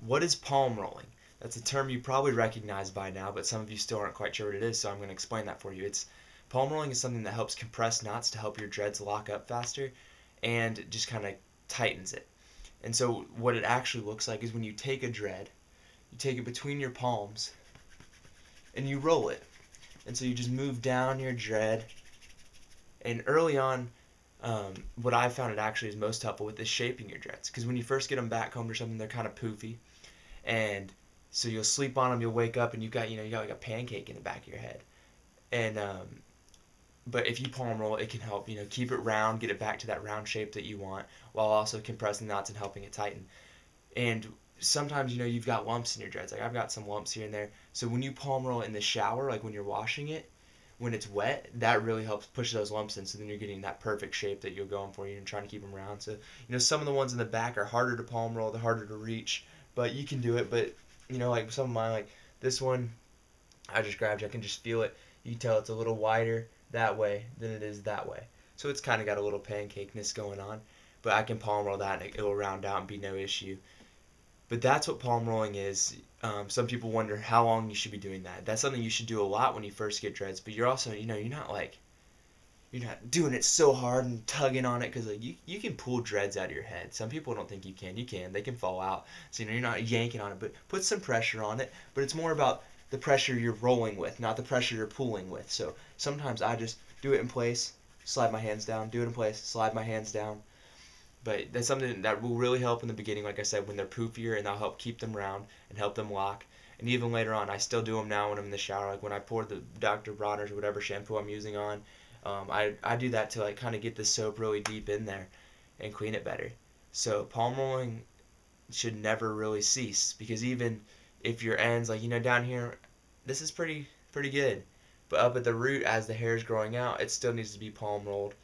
what is palm rolling? That's a term you probably recognize by now, but some of you still aren't quite sure what it is, so I'm going to explain that for you. Palm rolling is something that helps compress knots to help your dreads lock up faster and just kind of tightens it. And so what it actually looks like is when you take a dread, you take it between your palms and you roll it. And so you just move down your dread. And early on, what I found it actually is most helpful with is shaping your dreads. Because when you first get them back combed or something, they're kind of poofy. And so you'll sleep on them, you'll wake up, and you got like a pancake in the back of your head. And but if you palm roll, it can help keep it round, get it back to that round shape that you want, while also compressing knots and helping it tighten. And sometimes you've got lumps in your dreads. Like I've got some lumps here and there. So when you palm roll in the shower, like when you're washing it, when it's wet, that really helps push those lumps in. So then you're getting that perfect shape that you're going for. You're trying to keep them round. So some of the ones in the back are harder to palm roll, they're harder to reach, but you can do it. But like some of mine, like this one, I just grabbed. I can just feel it. You can tell it's a little wider that way than it is that way. So it's kind of got a little pancakeness going on. But I can palm roll that and it will round out and be no issue. But that's what palm rolling is. Some people wonder how long you should be doing that. That's something you should do a lot when you first get dreads. But you're also, you're not doing it so hard and tugging on it, because like you can pull dreads out of your head. Some people don't think you can. You can. They can fall out. So you're not yanking on it, but put some pressure on it. But it's more about the pressure you're rolling with, not the pressure you're pulling with. So sometimes I just do it in place, slide my hands down, do it in place, slide my hands down. But that's something that will really help in the beginning, like I said, when they're poofier, and that'll help keep them round and help them lock. And even later on, I still do them now when I'm in the shower. Like when I pour the Dr. Bronner's or whatever shampoo I'm using on, I do that to like kind of get the soap really deep in there and clean it better. So palm rolling should never really cease, because even if your ends, like down here, this is pretty good, but up at the root, as the hair is growing out, it still needs to be palm rolled.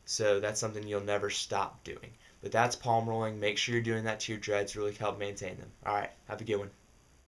So that's something you'll never stop doing. But that's palm rolling. Make sure you're doing that to your dreads. Really help maintain them. All right, have a good one.